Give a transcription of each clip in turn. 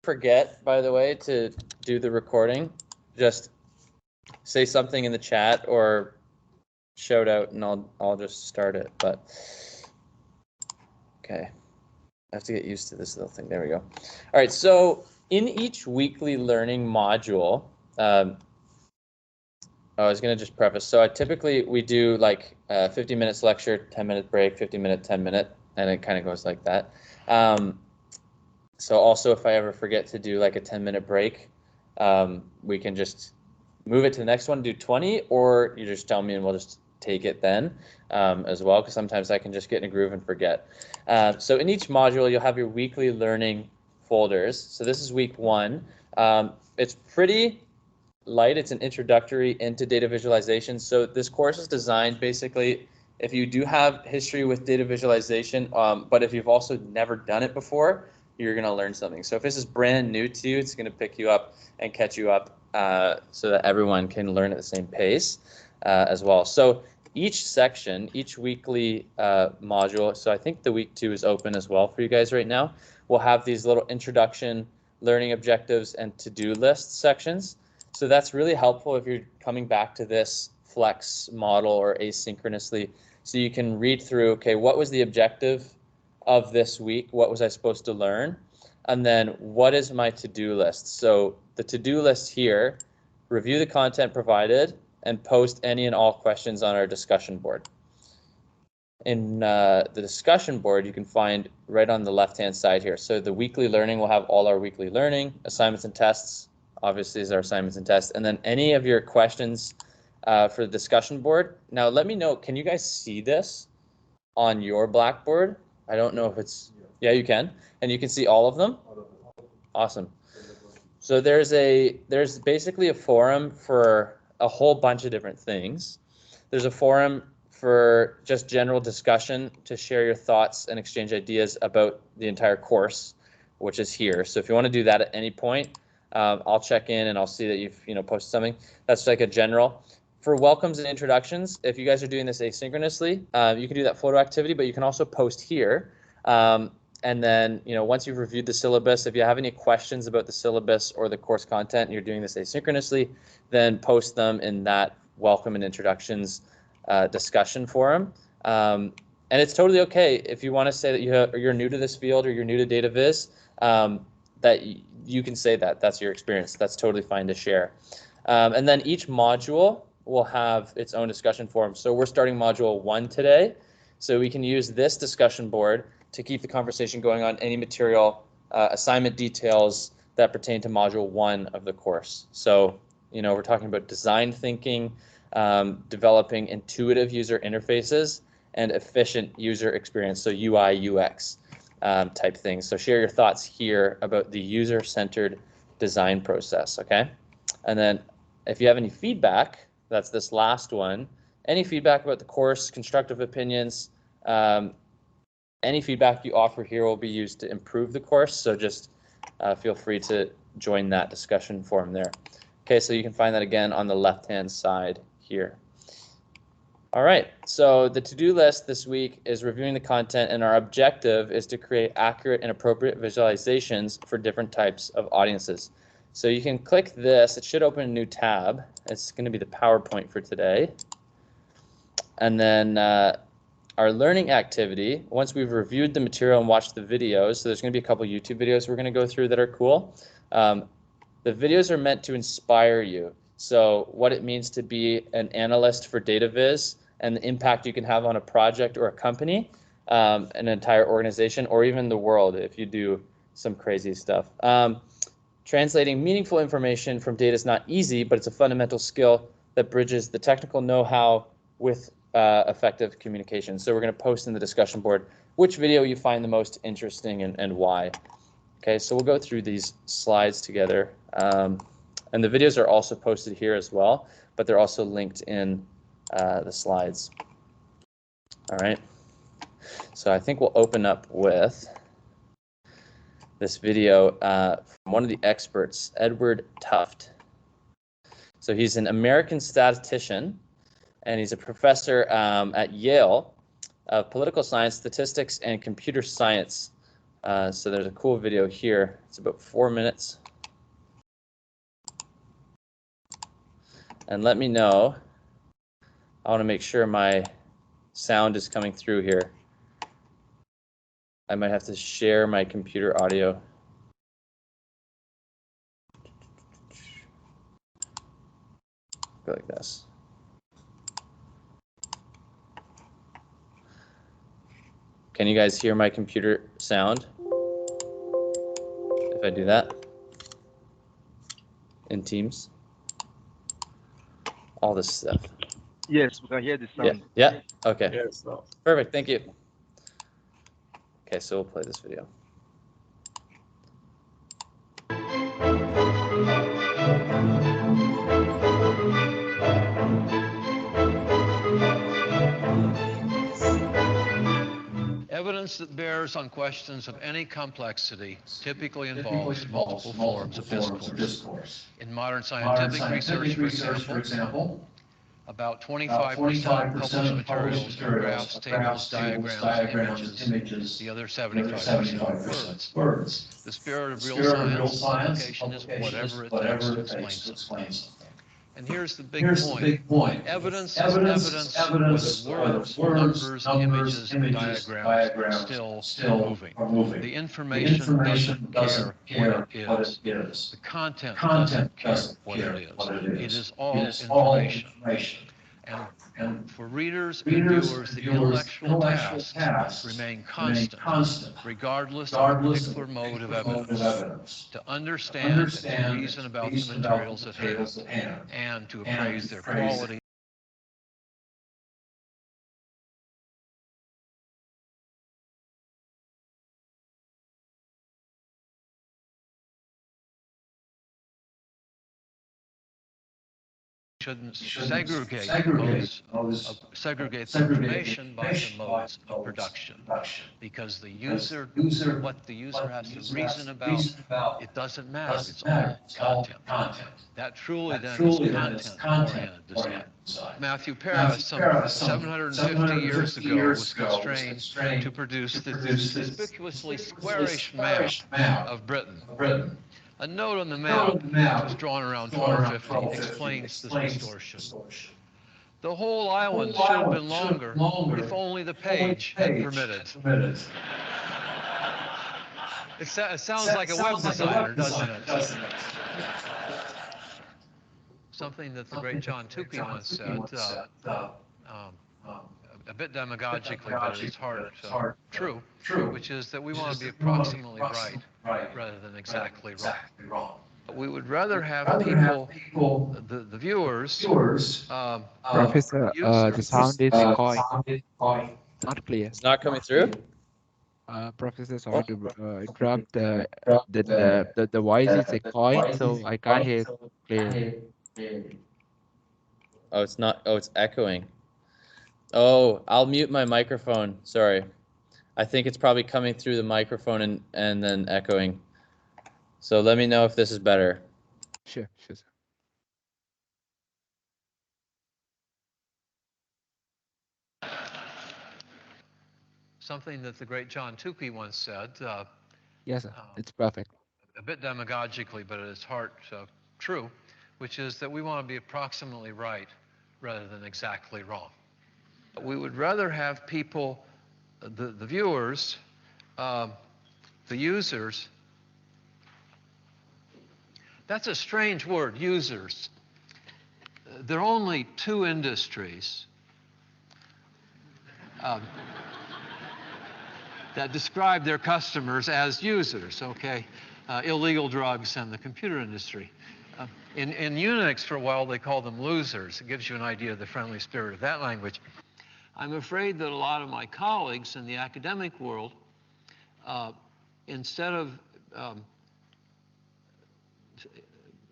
forget, by the way, to do the recording, just say something in the chat or shout out and I'll just start it. But okay, I have to get used to this little thing. There we go. All right, so in each weekly learning module, I was going to just preface. So typically we do like 50 minutes lecture, 10-minute break, 50-minute, 10-minute, and it kind of goes like that. So also if I ever forget to do like a 10-minute break, we can just move it to the next one, do 20, or you just tell me and we'll just take it then as well, because sometimes I can just get in a groove and forget. So in each module, you'll have your weekly learning folders. So this is week 1. It's pretty light. It's an introductory into data visualization. So this course is designed basically if you do have history with data visualization, but if you've also never done it before, you're going to learn something. So if this is brand new to you, it's going to pick you up and catch you up so that everyone can learn at the same pace as well. So each section, each weekly module, so I think the week 2 is open as well for you guys right now, we'll have these little introduction, learning objectives, and to-do list sections. So that's really helpful if you're coming back to this flex model or asynchronously. So you can read through, okay, what was the objective of this week? What was I supposed to learn? And then what is my to-do list? So the to-do list here, review the content provided and post any and all questions on our discussion board. In the discussion board, you can find right on the left-hand side here. So the weekly learning will have all our weekly learning, assignments and tests, obviously is our assignments and tests, and then any of your questions for the discussion board. Now let me know, can you guys see this on your Blackboard? I don't know if it's, yeah, you can. And you can see all of them? Awesome. So there's basically a forum for a whole bunch of different things. There's a forum for just general discussion to share your thoughts and exchange ideas about the entire course, which is here. So if you want to do that at any point, I'll check in and I'll see that you've posted something. That's like a general. For welcomes and introductions, if you guys are doing this asynchronously, you can do that photo activity, but you can also post here. And then, once you've reviewed the syllabus, if you have any questions about the syllabus or the course content and you're doing this asynchronously, then post them in that welcome and introductions discussion forum. And it's totally okay if you want to say that you're new to this field or you're new to data viz, that you can say that. That's your experience. That's totally fine to share. And then each module will have its own discussion forum. So we're starting module 1 today. So we can use this discussion board to keep the conversation going on any material, assignment details that pertain to module 1 of the course. So, we're talking about design thinking, developing intuitive user interfaces, and efficient user experience, so UI, UX type things. So share your thoughts here about the user-centered design process, okay? And then if you have any feedback, that's this last one, any feedback about the course, constructive opinions, any feedback you offer here will be used to improve the course, so just feel free to join that discussion forum there. Okay, so you can find that again on the left-hand side here. All right, so the to-do list this week is reviewing the content, and our objective is to create accurate and appropriate visualizations for different types of audiences. So you can click this, it should open a new tab. It's going to be the PowerPoint for today. And then our learning activity, once we've reviewed the material and watched the videos, so there's going to be a couple YouTube videos we're going to go through that are cool. The videos are meant to inspire you. So what it means to be an analyst for data viz and the impact you can have on a project or a company, an entire organization, or even the world if you do some crazy stuff. Translating meaningful information from data is not easy, but it's a fundamental skill that bridges the technical know-how with effective communication. So we're going to post in the discussion board which video you find the most interesting and why. Okay, so we'll go through these slides together. And the videos are also posted here as well, but they're also linked in the slides. All right, so I think we'll open up with this video from one of the experts, Edward Tufte. So he's an American statistician, and he's a professor at Yale of political science, statistics, and computer science. So there's a cool video here. It's about 4 minutes. And let me know. I want to make sure my sound is coming through here. I might have to share my computer audio. Go like this. Can you guys hear my computer sound? If I do that in Teams, all this stuff. Yes, we can hear the sound. Yeah. Okay. Yes. Perfect. Thank you. Okay, so we'll play this video. Evidence that bears on questions of any complexity typically involves multiple forms of discourse. In modern scientific research, for example, about 25% of published materials are graphs, tables, diagrams, images. The other 75% are words. The spirit of real science application is whatever it takes to explain something. And here's the big point. Evidence is evidence whether words, numbers, images, diagrams are still moving. The information doesn't care what it is. The content doesn't care what it is. It is all information. And for readers and viewers, the intellectual tasks remain constant, regardless of the particular mode of evidence, to understand and to reason about the materials at hand, and to appraise their quality. Shouldn't segregate the information by the modes of production, because the user, what the user has to reason about, it doesn't matter. It's all content. That truly then is content-oriented design. Matthew Paris, some 750 years ago, was constrained to produce the conspicuously squarish map of Britain. A note on the map, which was drawn around 1250, explains this distortion. The whole island should have been longer if only the page had permitted. It sounds like a web designer, doesn't it? Something that the great John Tukey once said, a bit demagogically, but it's true, which is that we want to be approximately right rather than exactly wrong. We would rather have people, the viewers, Professor, the sound is echoing. Not clear. It's not coming through? Professor, sorry to interrupt. The voice is echoing, so I can't hear clearly. Oh, it's not. Oh, it's echoing. Oh, I'll mute my microphone. Sorry. I think it's probably coming through the microphone and then echoing. So let me know if this is better. Sure, sir. Something that the great John Tukey once said. Yes, sir. It's perfect. A bit demagogically, but at its heart, true, which is that we want to be approximately right rather than exactly wrong. We would rather have people, the viewers, the users. That's a strange word, users. There are only two industries that describe their customers as users, okay? Illegal drugs and the computer industry. In Unix, for a while, they called them losers. It gives you an idea of the friendly spirit of that language. I'm afraid that a lot of my colleagues in the academic world, instead of,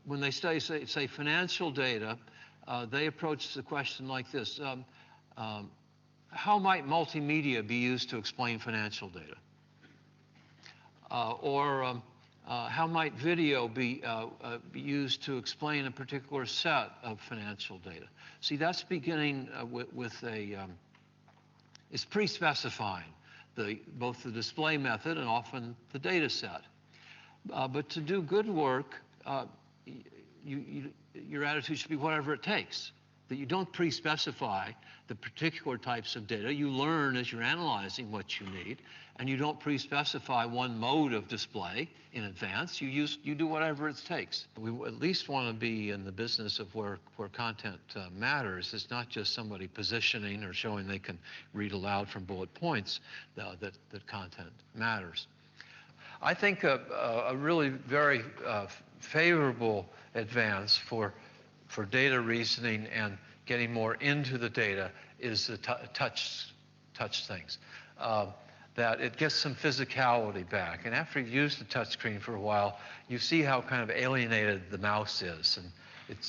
when they say financial data, they approach the question like this. How might multimedia be used to explain financial data? Or how might video be used to explain a particular set of financial data? See, that's beginning with a, it's pre-specifying. both the display method and often the data set. But to do good work, your attitude should be whatever it takes, that you don't pre-specify the particular types of data. You learn as you're analyzing what you need, and you don't pre-specify one mode of display in advance. You do whatever it takes. We at least want to be in the business of where content matters. It's not just somebody positioning or showing they can read aloud from bullet points that content matters. I think a really very favorable advance for data reasoning and getting more into the data is the touch things. That it gets some physicality back. And after you've used the touch screen for a while, you see how kind of alienated the mouse is. And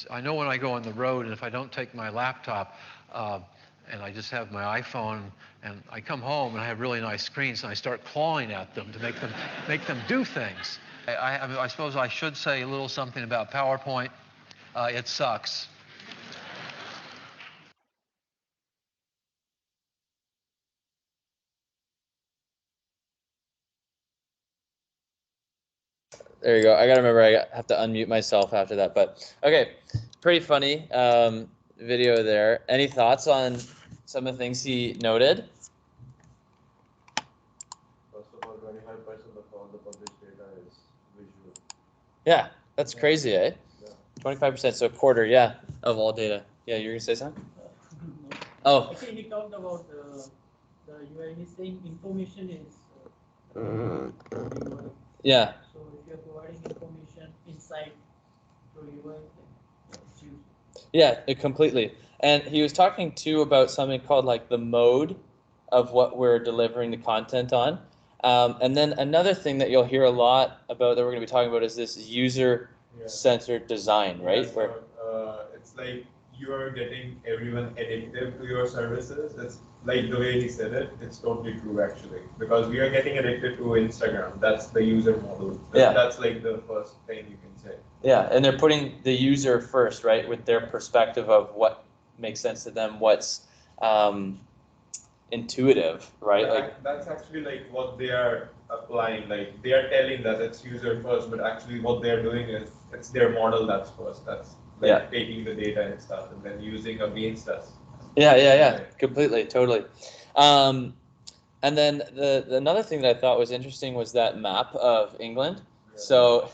I know when I go on the road, and if I don't take my laptop, and I just have my iPhone, and I come home and I have really nice screens, and I start clawing at them to make them do things. I suppose I should say a little something about PowerPoint. It sucks. There you go. I gotta remember I have to unmute myself after that. But okay, pretty funny video there. Any thoughts on some of the things he noted? First of all, 25% of all the published data is visual. Yeah, that's crazy, eh? Yeah. 25%, so a quarter, yeah, of all data. Yeah, you're gonna say something? Oh. Actually, he talked about the UI. He's saying information is UI. Yeah. So if you're providing information inside through UI, it's used. Yeah, completely. And he was talking too about something called like the mode of what we're delivering the content on. And then another thing that you'll hear a lot about that we're going to be talking about is this user-centered design, right? Yeah, so, it's like you are getting everyone addictive to your services. It's like the way he said it, it's totally true actually. Because we are getting addicted to Instagram. That's the user model. Yeah. That's like the first thing you can say. Yeah, and they're putting the user first, right, with their perspective of what makes sense to them, what's intuitive, right? Like that's actually like what they are applying. Like they are telling that it's user first, but actually what they are doing is it's their model that's first. That's like taking the data and stuff and then using against us. Yeah, completely, totally. And then another thing that I thought was interesting was that map of England. Yeah. So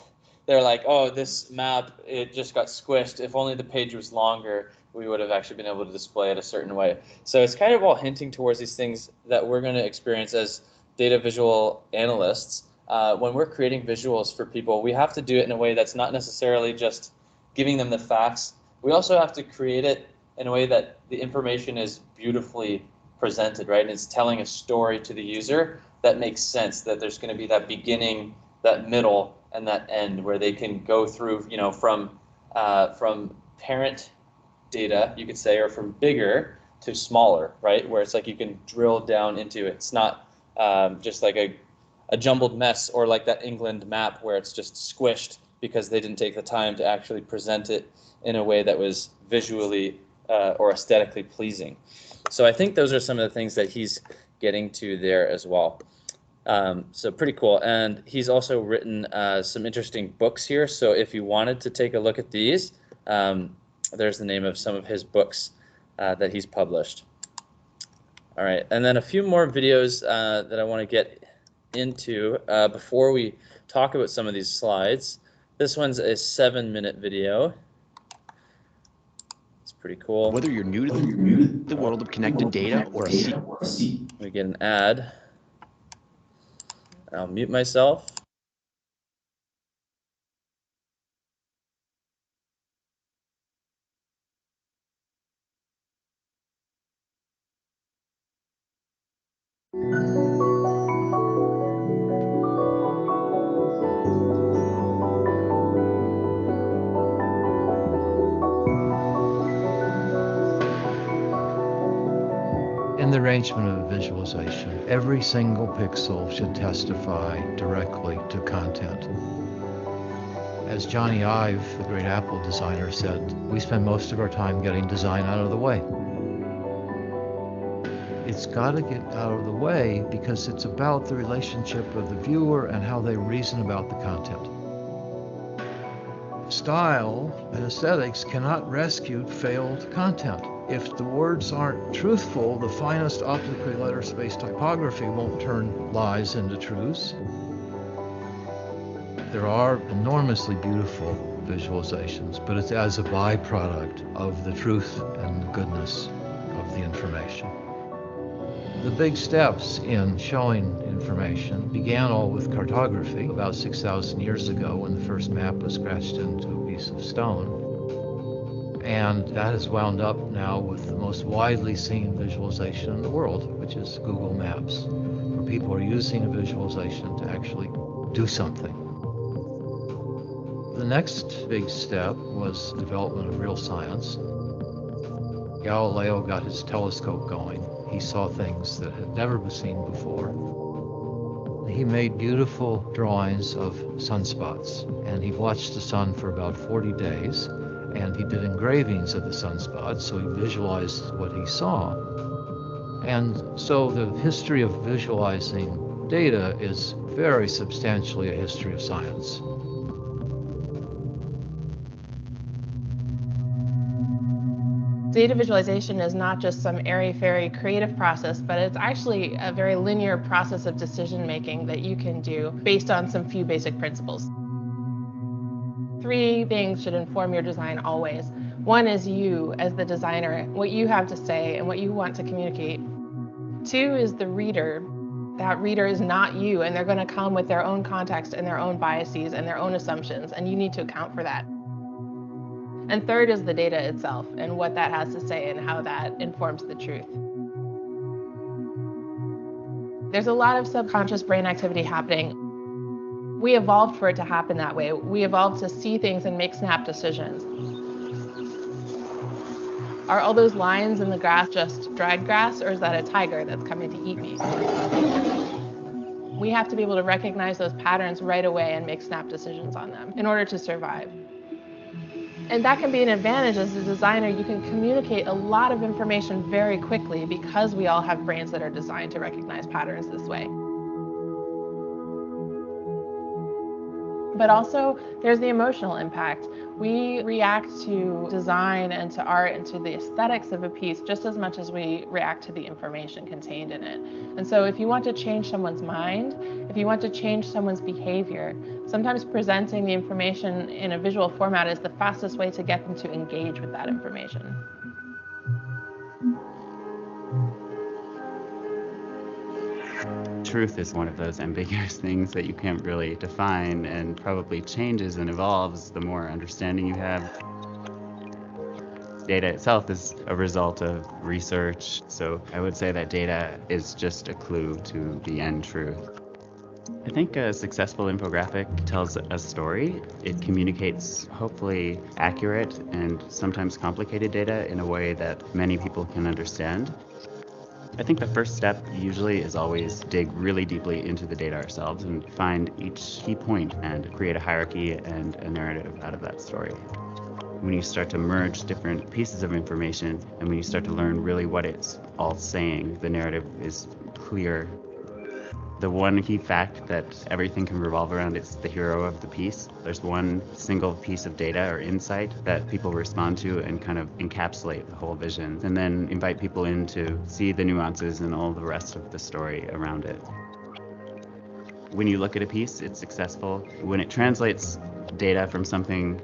they're like, oh, this map, it just got squished. If only the page was longer, we would have actually been able to display it a certain way. So it's kind of all hinting towards these things that we're going to experience as data visual analysts. When we're creating visuals for people, we have to do it in a way that's not necessarily just giving them the facts. We also have to create it in a way that the information is beautifully presented, right? And it's telling a story to the user that makes sense, that there's going to be that beginning, that middle, and that end where they can go through, you know, from parent data, you could say, or from bigger to smaller, right? Where it's like you can drill down into it. It's not just like a jumbled mess or like that England map where it's just squished because they didn't take the time to actually present it in a way that was visually or aesthetically pleasing. So I think those are some of the things that he's getting to there as well. So pretty cool. And he's also written some interesting books here. So if you wanted to take a look at these, there's the name of some of his books that he's published. All right, and then a few more videos that I want to get into before we talk about some of these slides. This one's a 7-minute video. It's pretty cool. Whether you're new to the world of connected data or a We get an ad. I'll mute myself. In the arrangement of visualization, every single pixel should testify directly to content. As Johnny Ive, the great Apple designer, said, we spend most of our time getting design out of the way. it's got to get out of the way because it's about the relationship of the viewer and how they reason about the content. Style and aesthetics cannot rescue failed content. If the words aren't truthful, the finest optically letter-spaced typography won't turn lies into truths. There are enormously beautiful visualizations, but it's as a byproduct of the truth and the goodness of the information. The big steps in showing information began all with cartography about 6,000 years ago when the first map was scratched into a piece of stone. And that has wound up now with the most widely seen visualization in the world, which is Google Maps, where people are using a visualization to actually do something. The next big step was the development of real science. Galileo got his telescope going. He saw things that had never been seen before. He made beautiful drawings of sunspots, and he watched the sun for about 40 days, and he did engravings of the sunspots, so he visualized what he saw. And so the history of visualizing data is very substantially a history of science. Data visualization is not just some airy-fairy creative process, but it's actually a very linear process of decision-making that you can do based on some few basic principles. 3 things should inform your design always. 1 is you as the designer, what you have to say and what you want to communicate. 2 is the reader. That reader is not you, and they're going to come with their own context and their own biases and their own assumptions, and you need to account for that. And 3rd is the data itself and what that has to say and how that informs the truth. There's a lot of subconscious brain activity happening. We evolved for it to happen that way. We evolved to see things and make snap decisions. Are all those lines in the grass just dried grass, or is that a tiger that's coming to eat me? We have to be able to recognize those patterns right away and make snap decisions on them in order to survive. And that can be an advantage as a designer. You can communicate a lot of information very quickly because we all have brains that are designed to recognize patterns this way. But also, there's the emotional impact. We react to design and to art and to the aesthetics of a piece just as much as we react to the information contained in it. And so if you want to change someone's mind, if you want to change someone's behavior, sometimes presenting the information in a visual format is the fastest way to get them to engage with that information. Truth is one of those ambiguous things that you can't really define and probably changes and evolves the more understanding you have. Data itself is a result of research, so I would say that data is just a clue to the end truth. I think a successful infographic tells a story. It communicates hopefully accurate and sometimes complicated data in a way that many people can understand. I think the first step usually is always dig really deeply into the data ourselves and find each key point and create a hierarchy and a narrative out of that story. When you start to merge different pieces of information and when you start to learn really what it's all saying, the narrative is clear. The one key fact that everything can revolve around is the hero of the piece. There's one single piece of data or insight that people respond to and kind of encapsulate the whole vision, and then invite people in to see the nuances and all the rest of the story around it. When you look at a piece, it's successful when it translates data from something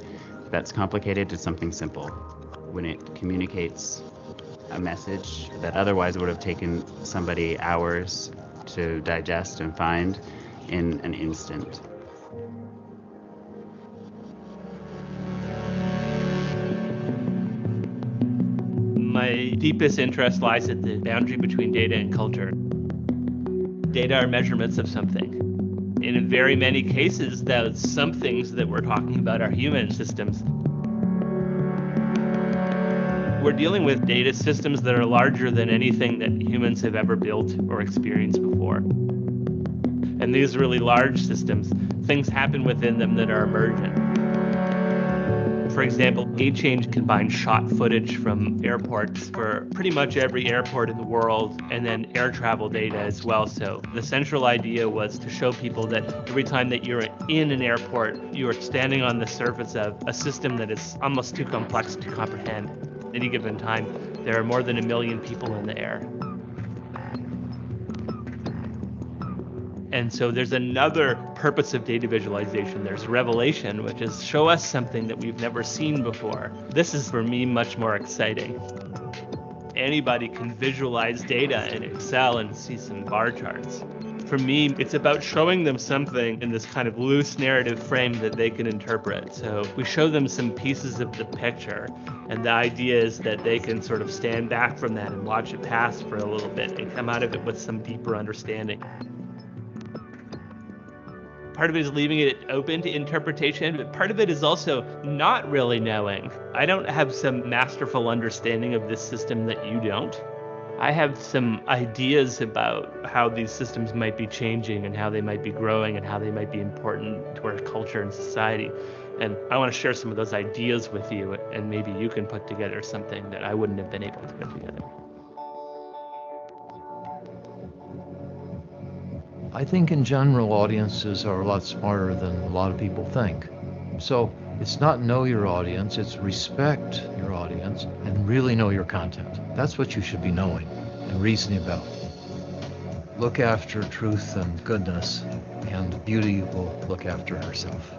that's complicated to something simple, when it communicates a message that otherwise would have taken somebody hours to digest and find in an instant. My deepest interest lies at the boundary between data and culture. Data are measurements of something. And in very many cases, those some things that we're talking about are human systems. We're dealing with data systems that are larger than anything that humans have ever built or experienced before. And these really large systems, things happen within them that are emergent. For example, A-Change combines shot footage from airports for pretty much every airport in the world, and then air travel data as well. So the central idea was to show people that every time that you're in an airport, you are standing on the surface of a system that is almost too complex to comprehend. At any given time, there are more than 1 million people in the air. And so there's another purpose of data visualization. There's revelation, which is show us something that we've never seen before. This is, for me, much more exciting. Anybody can visualize data in Excel and see some bar charts. For me, it's about showing them something in this kind of loose narrative frame that they can interpret. So we show them some pieces of the picture, and the idea is that they can sort of stand back from that and watch it pass for a little bit and come out of it with some deeper understanding. Part of it is leaving it open to interpretation, but part of it is also not really knowing. I don't have some masterful understanding of this system that you don't. I have some ideas about how these systems might be changing and how they might be growing and how they might be important to our culture and society. And I want to share some of those ideas with you, and maybe you can put together something that I wouldn't have been able to put together. I think in general audiences are a lot smarter than a lot of people think. So it's not know your audience, it's respect your audience and really know your content. That's what you should be knowing and reasoning about. Look after truth and goodness, and beauty will look after herself.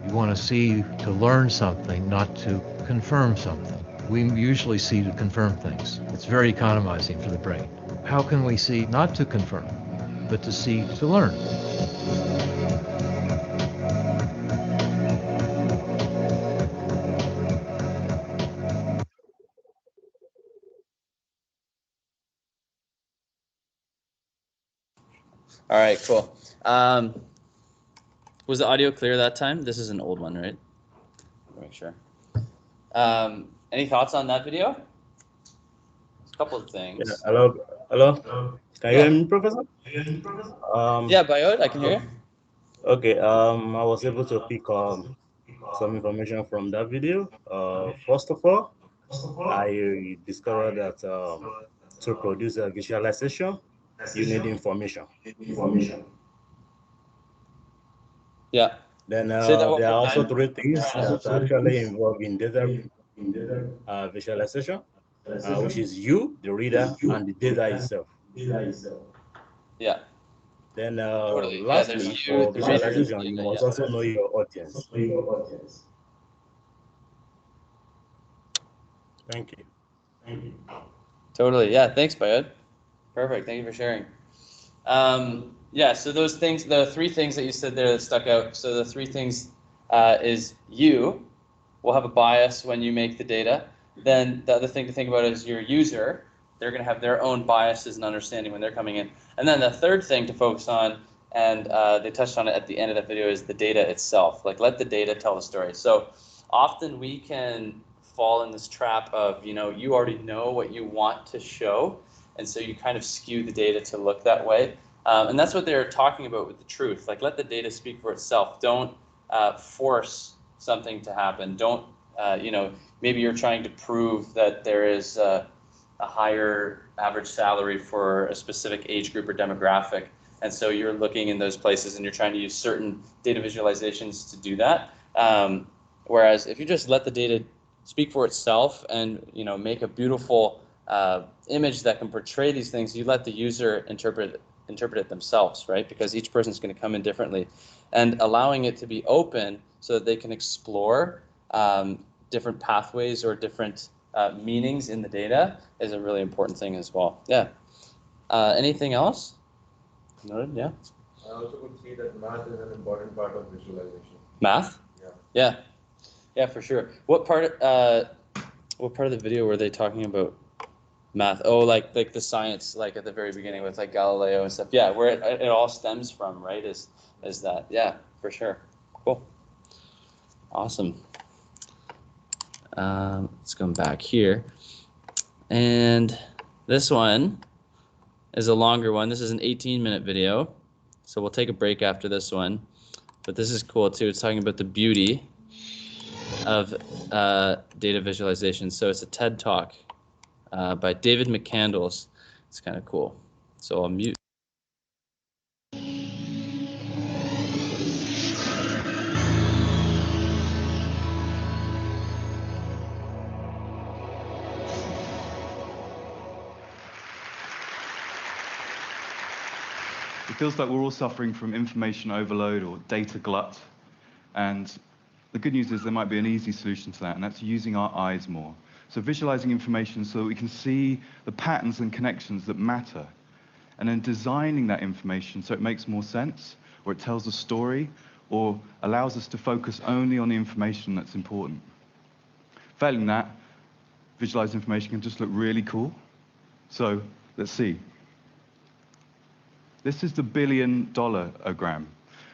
You want to see to learn something, not to confirm something. We usually see to confirm things. It's very economizing for the brain. How can we see not to confirm, but to see to learn? All right, cool. Was the audio clear that time? This is an old one, right? Make sure. Any thoughts on that video? A couple of things. Yeah, hello. Can you hear me, Professor? Yeah, Bayod, I can hear you. Okay. I was able to pick some information from that video. First of all, I discovered that to produce a visualization, you need information. Yeah. Then Say that one there are more also time. 3 things that are actually involved in data visualization, which is you, the reader, and the data itself. Yeah. Then Totally. Yeah, lastly, there's you, for the reader, and the visualization, you data, must yeah. also know your audience. Thank you. Totally. Yeah. Thanks, Bayod. Perfect. Thank you for sharing. Yeah. So those things, the 3 things that you said there that stuck out. So the 3 things is you will have a bias when you make the data. Then the other thing to think about is your user. They're going to have their own biases and understanding when they're coming in. And then the third thing to focus on, and they touched on it at the end of that video, is the data itself. Like, let the data tell the story. So often we can fall in this trap of, you already know what you want to show, and so you kind of skew the data to look that way. And that's what they're talking about with the truth. Like, let the data speak for itself. Don't force something to happen. Don't, maybe you're trying to prove that there is a higher average salary for a specific age group or demographic. And so you're looking in those places and you're trying to use certain data visualizations to do that. Whereas if you just let the data speak for itself and, make a beautiful image that can portray these things, you let the user interpret it themselves, right? Because each person's going to come in differently, and allowing it to be open so that they can explore different pathways or different meanings in the data is a really important thing as well. Yeah. Anything else? Noted. Yeah. I also could see that math is an important part of visualization. Math? Yeah. Yeah, for sure. What part of the video were they talking about math? Oh, like the science, like at the very beginning with like Galileo and stuff. Yeah, where it all stems from, right? Is that? Yeah, for sure. Cool. Awesome. Let's come back here. And this one is a longer one. This is an 18-minute video. So we'll take a break after this one. But this is cool too. It's talking about the beauty of data visualization. So it's a TED Talk by David McCandles. It's kind of cool. So I'll mute. It feels like we're all suffering from information overload or data glut. And the good news is there might be an easy solution to that, and that's using our eyes more. So visualizing information so that we can see the patterns and connections that matter. And then designing that information so it makes more sense, or it tells a story, or allows us to focus only on the information that's important. Failing that, visualized information can just look really cool. So let's see. This is the billion-dollar-ogram.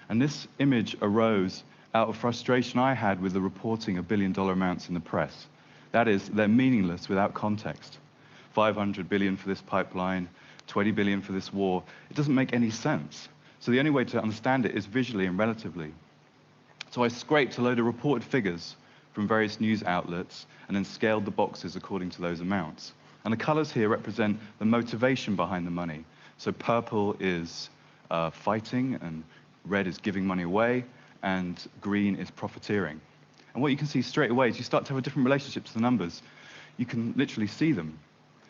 And this image arose out of frustration I had with the reporting of billion-dollar amounts in the press. That is, they're meaningless without context. 500 billion for this pipeline, 20 billion for this war. It doesn't make any sense. So the only way to understand it is visually and relatively. So I scraped a load of reported figures from various news outlets and then scaled the boxes according to those amounts. And the colors here represent the motivation behind the money. So purple is fighting, and red is giving money away, and green is profiteering. And what you can see straight away is you start to have a different relationship to the numbers. You can literally see them.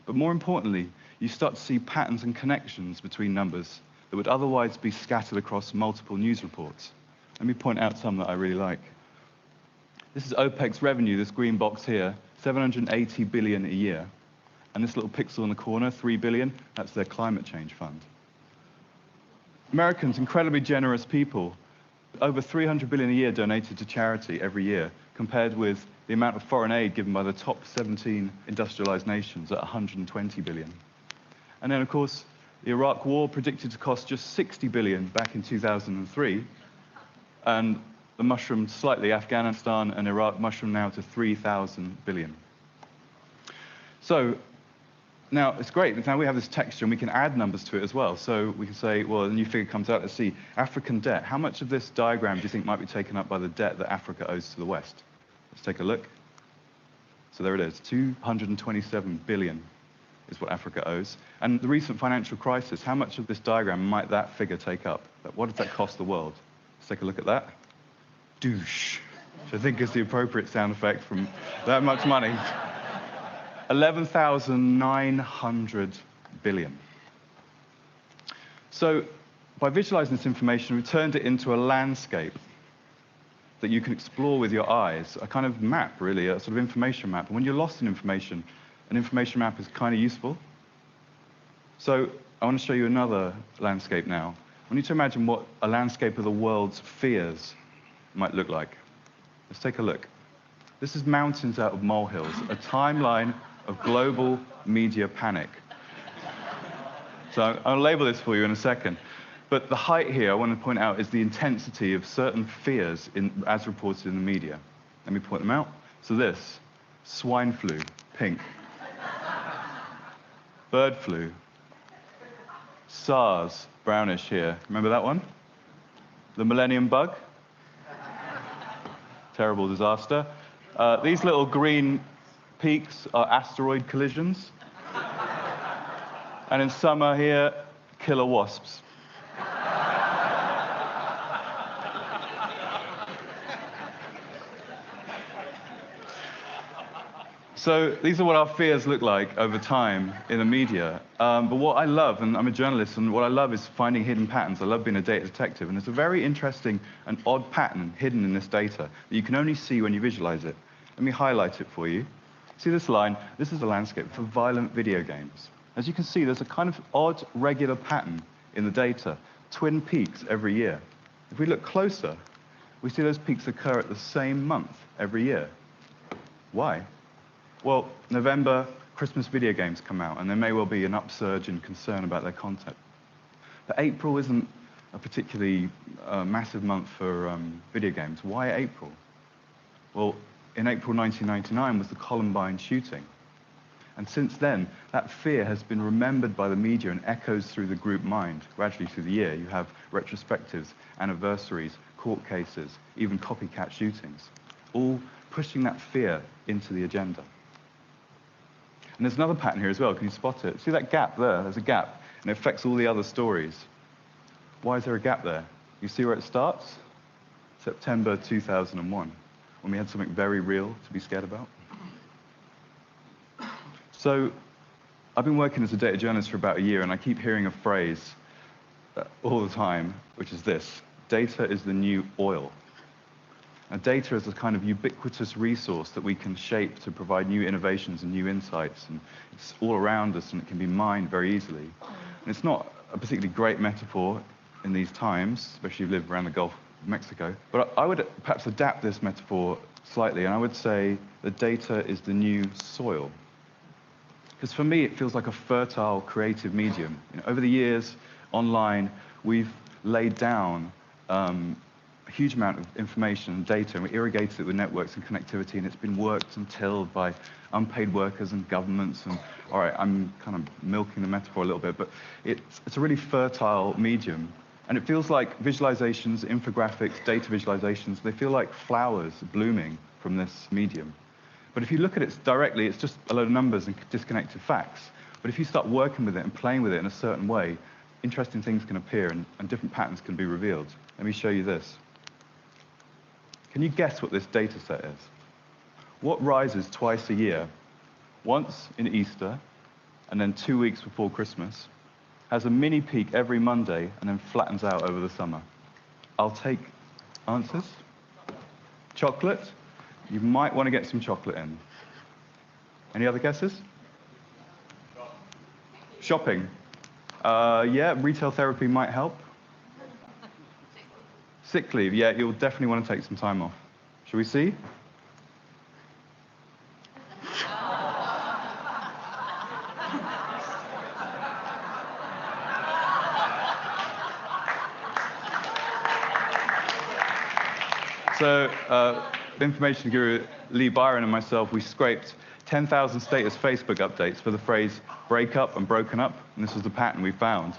But more importantly, you start to see patterns and connections between numbers that would otherwise be scattered across multiple news reports. Let me point out some that I really like. This is OPEC's revenue, this green box here, 780 billion a year. And this little pixel in the corner, 3 billion, that's their climate change fund. Americans, incredibly generous people, over 300 billion a year donated to charity every year, compared with the amount of foreign aid given by the top 17 industrialized nations at 120 billion. And then, of course, the Iraq war predicted to cost just 60 billion back in 2003, and the mushroomed slightly. Afghanistan and Iraq mushroomed now to 3,000 billion. So now it's great, because now we have this texture and we can add numbers to it as well. So we can say, well, a new figure comes out, let's see, African debt. How much of this diagram do you think might be taken up by the debt that Africa owes to the West? Let's take a look. So there it is, 227 billion is what Africa owes. And the recent financial crisis, how much of this diagram might that figure take up? What does that cost the world? Let's take a look at that. Douche, which I think is the appropriate sound effect from that much money. 11,900 billion. So by visualizing this information, we turned it into a landscape that you can explore with your eyes, a kind of map, really, a sort of information map. And when you're lost in information, an information map is kind of useful. So I want to show you another landscape now. I need to imagine what a landscape of the world's fears might look like. Let's take a look. This is mountains out of molehills, a timeline of global media panic. So I'll label this for you in a second. But the height here, I want to point out, is the intensity of certain fears as reported in the media. Let me point them out. So this, swine flu, pink. Bird flu. SARS, brownish here. Remember that one? The millennium bug. Terrible disaster. These little green peaks are asteroid collisions. And in summer here, killer wasps. So these are what our fears look like over time in the media. But what I love, and I'm a journalist, and what I love is finding hidden patterns. I love being a data detective, and there's a very interesting and odd pattern hidden in this data that you can only see when you visualize it. Let me highlight it for you. See this line? This is a landscape for violent video games. As you can see, there's a kind of odd, regular pattern in the data, twin peaks every year. If we look closer, we see those peaks occur at the same month every year. Why? Well, November, Christmas video games come out, and there may well be an upsurge in concern about their content. But April isn't a particularly massive month for video games. Why April? Well, in April 1999 was the Columbine shooting. And since then, that fear has been remembered by the media and echoes through the group mind. Gradually through the year, you have retrospectives, anniversaries, court cases, even copycat shootings, all pushing that fear into the agenda. And there's another pattern here as well. Can you spot it? See that gap there? There's a gap, and it affects all the other stories. Why is there a gap there? You see where it starts? September 2001, when we had something very real to be scared about. So I've been working as a data journalist for about a year, and I keep hearing a phrase all the time, which is this: data is the new oil. Now, data is a kind of ubiquitous resource that we can shape to provide new innovations and new insights, and it's all around us, and it can be mined very easily. And it's not a particularly great metaphor in these times, especially if you live around the Gulf of Mexico, but I would perhaps adapt this metaphor slightly, and I would say that data is the new soil. Because for me, it feels like a fertile, creative medium. Over the years, online, we've laid down a huge amount of information and data, and we irrigated it with networks and connectivity, and it's been worked and tilled by unpaid workers and governments. And all right, I'm kind of milking the metaphor a little bit, but it's a really fertile medium. And it feels like visualizations, infographics, data visualizations, they feel like flowers blooming from this medium. But if you look at it directly, it's just a load of numbers and disconnected facts. But if you start working with it and playing with it in a certain way, interesting things can appear and different patterns can be revealed. Let me show you this. Can you guess what this data set is? What rises twice a year, once in Easter, and then 2 weeks before Christmas, has a mini peak every Monday, and then flattens out over the summer? I'll take answers. Chocolate? You might want to get some chocolate in. Any other guesses? Shopping. Yeah, retail therapy might help. Sick leave, yeah, you'll definitely want to take some time off. Shall we see? So, information guru Lee Byron and myself, we scraped 10,000 status Facebook updates for the phrase break up and broken up, and this was the pattern we found.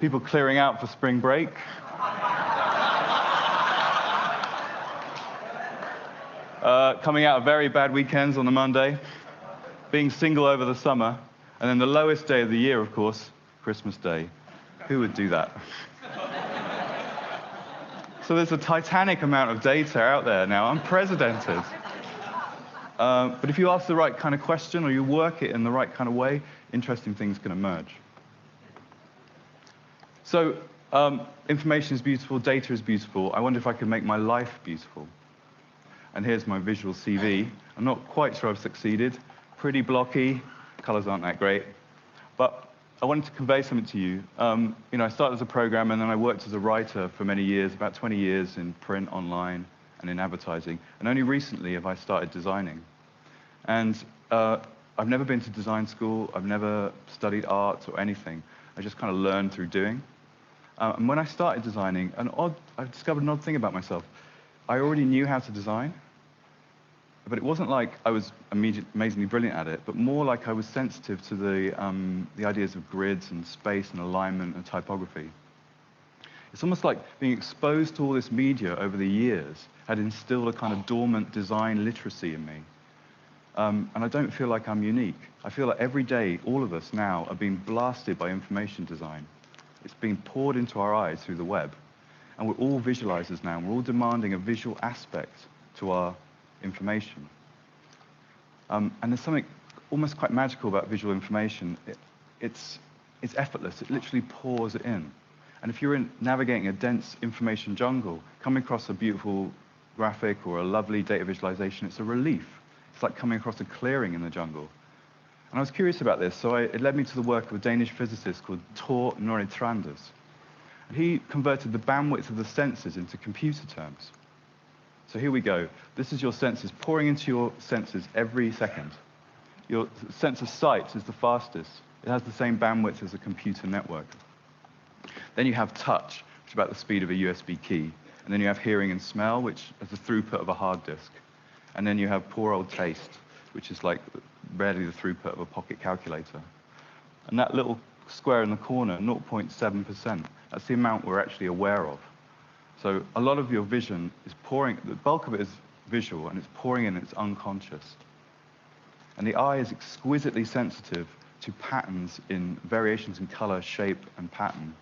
People clearing out for spring break. Coming out of very bad weekends on the Monday, being single over the summer, and then the lowest day of the year, of course, Christmas Day. Who would do that? So there's a titanic amount of data out there now, unprecedented. But if you ask the right kind of question or you work it in the right kind of way, interesting things can emerge. So information is beautiful, data is beautiful. I wonder if I could make my life beautiful. And here's my visual CV. I'm not quite sure I've succeeded. Pretty blocky, colors aren't that great. But I wanted to convey something to you. I started as a programmer, and then I worked as a writer for many years, about 20 years in print, online, and in advertising. And only recently have I started designing. And I've never been to design school. I've never studied art or anything. I just kind of learned through doing. And when I started designing, I discovered an odd thing about myself. I already knew how to design, but it wasn't like I was amazingly brilliant at it, but more like I was sensitive to the ideas of grids and space and alignment and typography. It's almost like being exposed to all this media over the years had instilled a kind of dormant design literacy in me. And I don't feel like I'm unique. I feel like every day, all of us now are being blasted by information design. It's being poured into our eyes through the web. And we're all visualizers now, and we're all demanding a visual aspect to our information. And there's something almost quite magical about visual information. It's effortless. It literally pours it in. And if you're navigating a dense information jungle, coming across a beautiful graphic or a lovely data visualization, it's a relief. It's like coming across a clearing in the jungle. And I was curious about this, so it led me to the work of a Danish physicist called Tor Noritranders. He converted the bandwidth of the senses into computer terms. So here we go. This is your senses pouring into your senses every second. Your sense of sight is the fastest. It has the same bandwidth as a computer network. Then you have touch, which is about the speed of a USB key. And then you have hearing and smell, which is the throughput of a hard disk. And then you have poor old taste, which is like barely the throughput of a pocket calculator. And that little square in the corner, 0.7%, that's the amount we're actually aware of. So a lot of your vision is pouring, the bulk of it is visual, and it's pouring in, it's unconscious. And the eye is exquisitely sensitive to patterns in variations in color, shape, and pattern.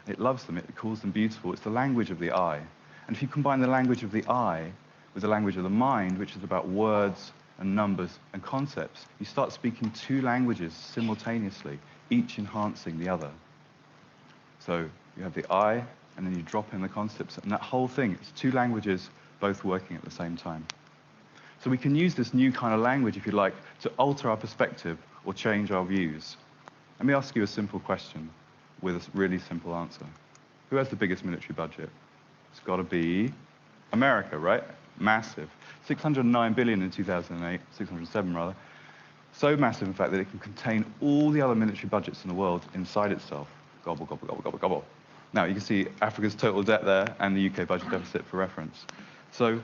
It loves them, it calls them beautiful. It's the language of the eye. And if you combine the language of the eye with the language of the mind, which is about words and numbers and concepts, you start speaking two languages simultaneously, each enhancing the other. So you have the eye, and then you drop in the concepts, and that whole thing, it's two languages both working at the same time. So we can use this new kind of language, if you like, to alter our perspective or change our views. Let me ask you a simple question with a really simple answer. Who has the biggest military budget? It's got to be America, right? Massive. 609 billion in 2008, 607 rather. So massive, in fact, that it can contain all the other military budgets in the world inside itself. Gobble, gobble, gobble, gobble, gobble. Now, you can see Africa's total debt there and the UK budget deficit for reference. So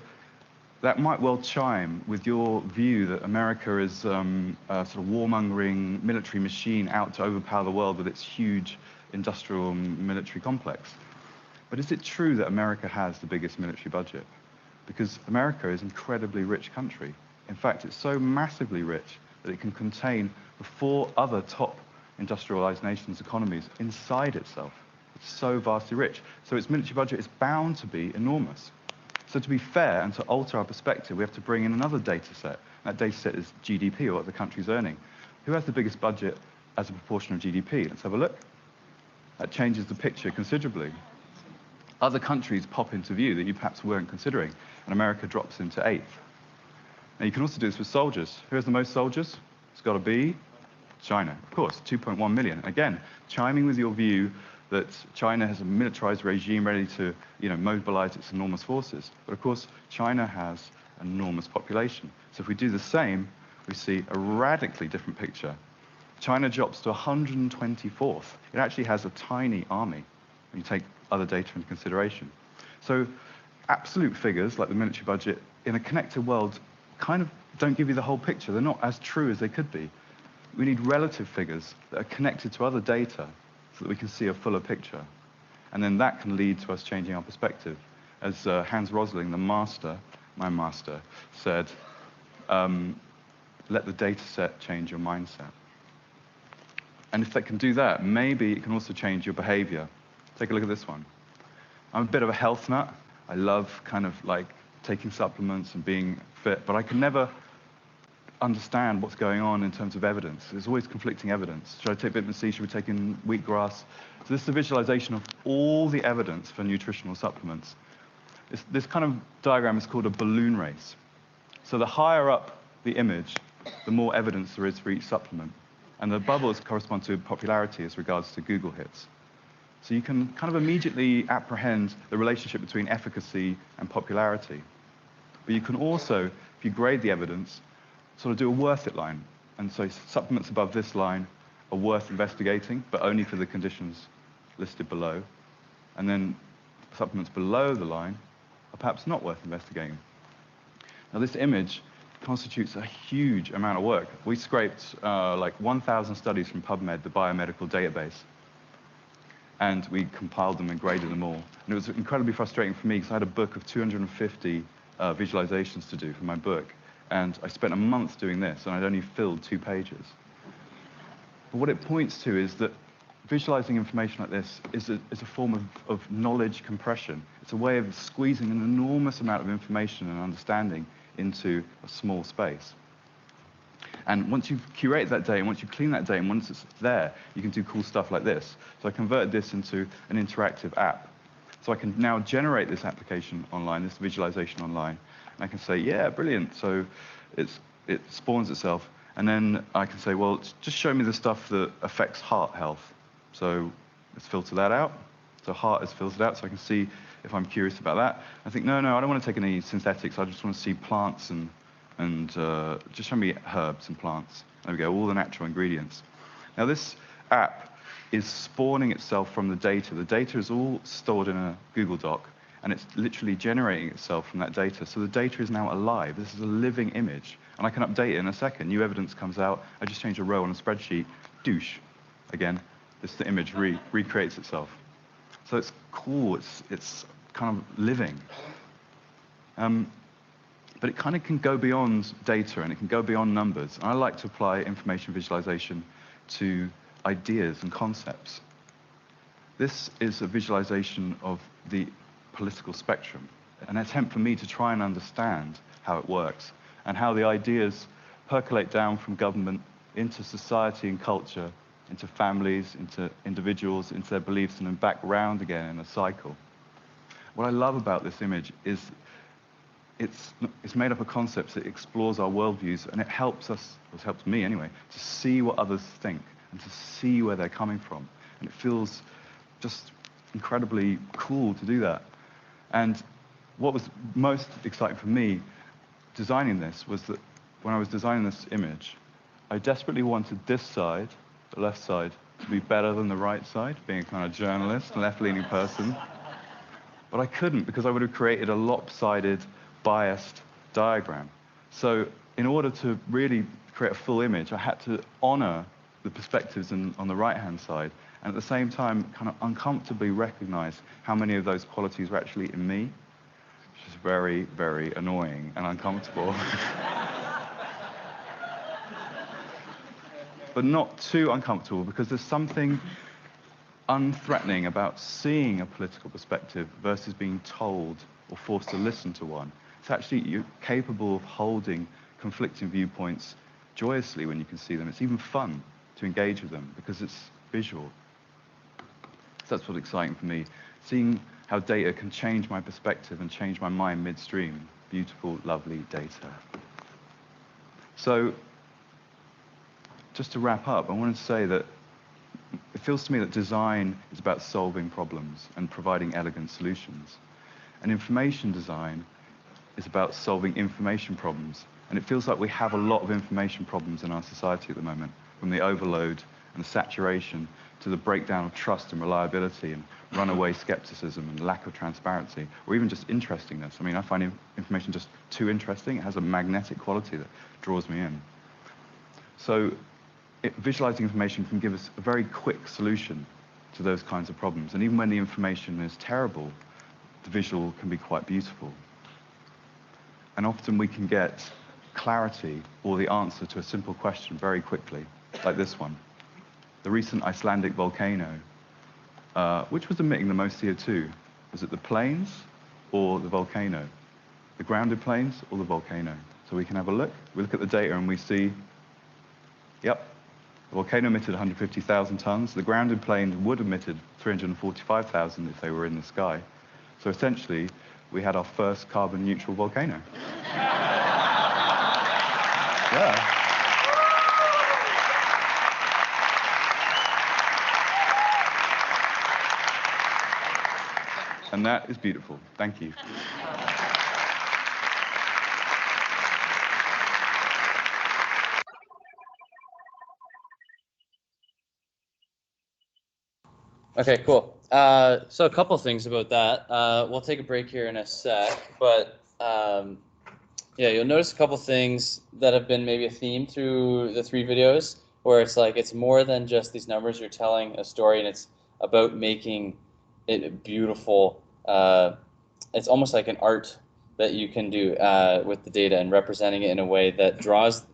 that might well chime with your view that America is a sort of warmongering military machine out to overpower the world with its huge industrial military complex. But is it true that America has the biggest military budget? Because America is an incredibly rich country. In fact, it's so massively rich that it can contain the 4 other top industrialized nations' economies inside itself. It's so vastly rich. So its military budget is bound to be enormous. So to be fair and to alter our perspective, we have to bring in another data set. That data set is GDP, or what the country's earning. Who has the biggest budget as a proportion of GDP? Let's have a look. That changes the picture considerably. Other countries pop into view that you perhaps weren't considering, and America drops into 8th. Now you can also do this with soldiers. Who has the most soldiers? It's got to be China, of course, 2.1 million. Again, chiming with your view that China has a militarized regime ready to, mobilize its enormous forces. But of course, China has an enormous population. So if we do the same, we see a radically different picture. China drops to 124th. It actually has a tiny army when you take other data into consideration. So absolute figures, like the military budget, in a connected world kind of don't give you the whole picture. They're not as true as they could be. We need relative figures that are connected to other data so that we can see a fuller picture. And then that can lead to us changing our perspective. As Hans Rosling, the master, my master, said, let the data set change your mindset. And if that can do that, maybe it can also change your behavior. Take a look at this one. I'm a bit of a health nut. I love kind of like taking supplements and being fit, but I can never understand what's going on in terms of evidence. There's always conflicting evidence. Should I take vitamin C? Should we take in wheatgrass? So this is a visualization of all the evidence for nutritional supplements. This kind of diagram is called a balloon race. So the higher up the image, the more evidence there is for each supplement. And the bubbles correspond to popularity as regards to Google hits. So you can kind of immediately apprehend the relationship between efficacy and popularity. But you can also, if you grade the evidence, sort of do a worth it line. And so supplements above this line are worth investigating, but only for the conditions listed below. And then supplements below the line are perhaps not worth investigating. Now this image constitutes a huge amount of work. We scraped like 1,000 studies from PubMed, the biomedical database, and we compiled them and graded them all. And it was incredibly frustrating for me because I had a book of 250 visualizations to do for my book. And I spent a month doing this, and I'd only filled 2 pages. But what it points to is that visualizing information like this is a form of knowledge compression. It's a way of squeezing an enormous amount of information and understanding into a small space. And once you've curated that data, once you clean that data, and once it's there, you can do cool stuff like this. So I converted this into an interactive app. So I can now generate this application online, this visualization online, and I can say, yeah, brilliant. So it spawns itself. And then I can say, well, just show me the stuff that affects heart health. So let's filter that out. So heart is filtered out, so I can see if I'm curious about that. I think, no, I don't want to take any synthetics. I just want to see plants and just show me herbs and plants. There we go, all the natural ingredients. Now this app is spawning itself from the data. The data is all stored in a Google Doc, and it's literally generating itself from that data. So the data is now alive. This is a living image, and I can update it in a second. New evidence comes out. I just change a row on a spreadsheet. Douche. Again, the image recreates itself. So it's cool. It's kind of living. But but it kind of can go beyond data and it can go beyond numbers. And I like to apply information visualization to ideas and concepts. This is a visualization of the political spectrum, an attempt for me to try and understand how it works and how the ideas percolate down from government into society and culture, into families, into individuals, into their beliefs, and then back round again in a cycle. What I love about this image is it's made up of concepts that explores our worldviews, and it helps us, it helps me anyway, to see what others think and to see where they're coming from. And it feels just incredibly cool to do that. And what was most exciting for me designing this was that when I was designing this image, I desperately wanted this side, the left side, to be better than the right side, being a kind of journalist, left-leaning person. But I couldn't, because I would have created a lopsided, biased diagram. So in order to really create a full image, I had to honor the perspectives on the right-hand side, and at the same time kind of uncomfortably recognize how many of those qualities were actually in me, which is very, very annoying and uncomfortable. But not too uncomfortable, because there's something unthreatening about seeing a political perspective versus being told or forced to listen to one. It's actually, you're capable of holding conflicting viewpoints joyously when you can see them. It's even fun to engage with them because it's visual. So that's what's exciting for me, seeing how data can change my perspective and change my mind midstream. Beautiful, lovely data. So just to wrap up, I wanted to say that it feels to me that design is about solving problems and providing elegant solutions. And information design is about solving information problems. And it feels like we have a lot of information problems in our society at the moment, from the overload and the saturation to the breakdown of trust and reliability and runaway skepticism and lack of transparency, or even just interestingness. I mean, I find information just too interesting. It has a magnetic quality that draws me in. So visualizing information can give us a very quick solution to those kinds of problems. And even when the information is terrible, the visual can be quite beautiful. And often we can get clarity or the answer to a simple question very quickly, like this one. The recent Icelandic volcano, which was emitting the most CO2? Was it the plains or the volcano? The grounded plains or the volcano? So we can have a look. We look at the data and we see, yep, the volcano emitted 150,000 tons. The grounded plain would have emitted 345,000 if they were in the sky. So essentially, we had our first carbon neutral volcano. Yeah. And that is beautiful. Thank you. Okay, cool. So a couple things about that. We'll take a break here in a sec, but yeah, you'll notice a couple things that have been maybe a theme through the 3 videos, where it's like it's more than just these numbers. You're telling a story, and it's about making it beautiful. It's almost like an art that you can do with the data and representing it in a way that draws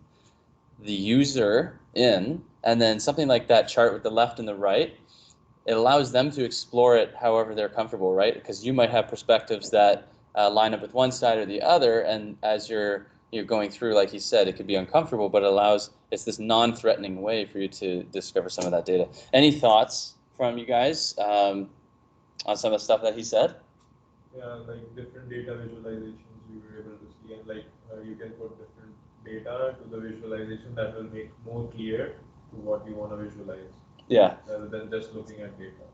the user in, and then something like that chart with the left and the right, it allows them to explore it however they're comfortable, right? Because you might have perspectives that line up with one side or the other, and as you're going through, like he said, it could be uncomfortable, but it's this non-threatening way for you to discover some of that data. Any thoughts from you guys on some of the stuff that he said? Yeah, like different data visualizations we were able to see, and like you can put different data to the visualization that will make more clear to what you want to visualize. Yeah. Rather than just looking at data.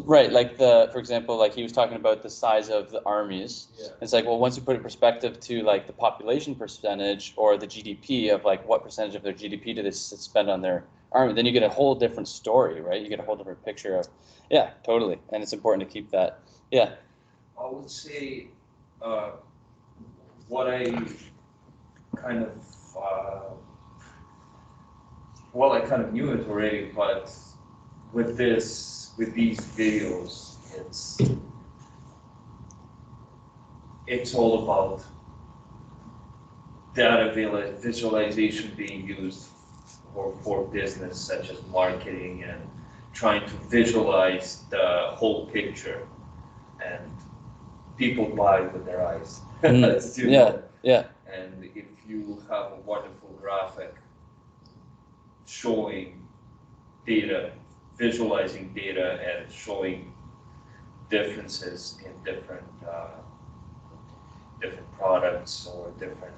Right, like for example, like he was talking about the size of the armies. Yeah. It's like, well, once you put in perspective to like the population percentage or the GDP of like what percentage of their GDP do they spend on their army, then you get a whole different story, right? You get a whole different picture of, yeah, totally. And it's important to keep that. Yeah. I would say what I kind of, well, I kind of knew it already, but with these videos, it's all about data visualization being used for business, such as marketing and trying to visualize the whole picture. And people buy with their eyes. As you know. Yeah. And if you have a wonderful graphic showing data, visualizing data, and showing differences in different products or different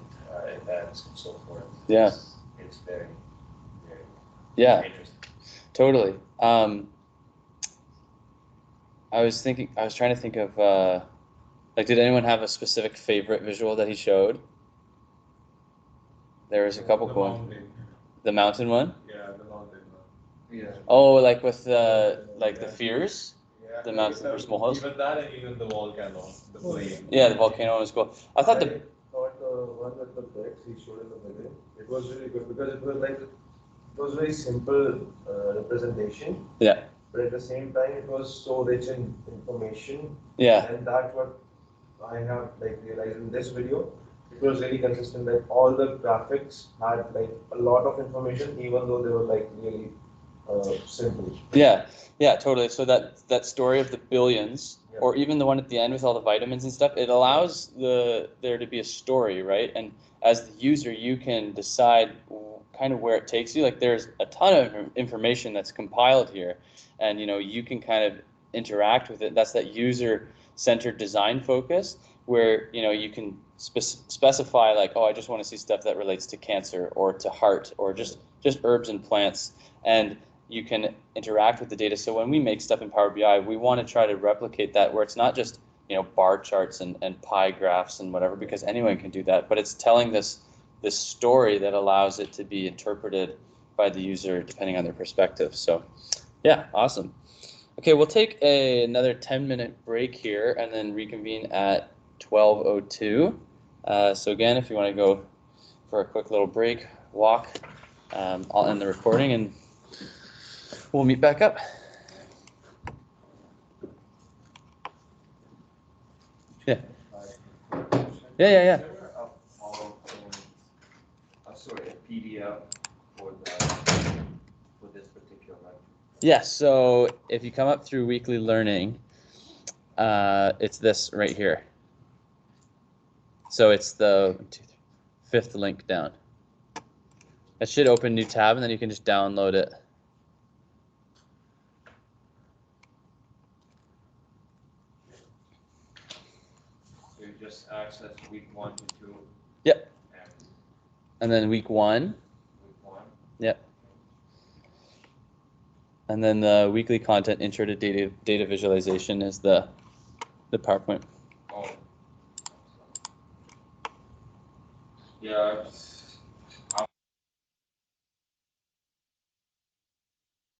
events and so forth. Yeah. It's very, very interesting. Totally. I was trying to think of, like, did anyone have a specific favorite visual that he showed? There was a couple cool. The mountain one? Yeah, the mountain one. Yeah. Oh, like with the fears? Yeah. The mountain versus molehills? Even that and even the volcano, the plane. Yeah, the volcano was cool. I thought I thought the one with the bricks he showed in the video, it was really good because it was very simple representation. Yeah. But at the same time, it was so rich in information. Yeah. And that's what I have realized in this video. It was really consistent that all the graphics had a lot of information, even though they were really simple. Yeah, totally. So that story of the billions, or even the one at the end with all the vitamins and stuff, it allows there to be a story, right? And as the user, you can decide kind of where it takes you. Like, there's a ton of information that's compiled here, and you can kind of interact with it. That's that user-centered design focus, where you can specify, like, oh, I just want to see stuff that relates to cancer or to heart or just herbs and plants, and you can interact with the data. So when we make stuff in Power BI, we want to try to replicate that, where it's not just bar charts and pie graphs and whatever, because anyone can do that, but it's telling this story that allows it to be interpreted by the user depending on their perspective. So yeah, awesome. Okay, we'll take another 10-minute break here and then reconvene at 12:02. So again, if you want to go for a quick little break, walk, I'll end the recording and we'll meet back up. Yeah. Yeah. Sorry, a PDF for this particular lecture. Yeah, so if you come up through weekly learning, it's this right here. So it's the 5th link down. It should open a new tab, and then you can just download it. So you just access week 1 to 2. Yep. And then week 1. Week 1. Yep. And then the weekly content intro to data visualization is the PowerPoint. Oh. Yeah.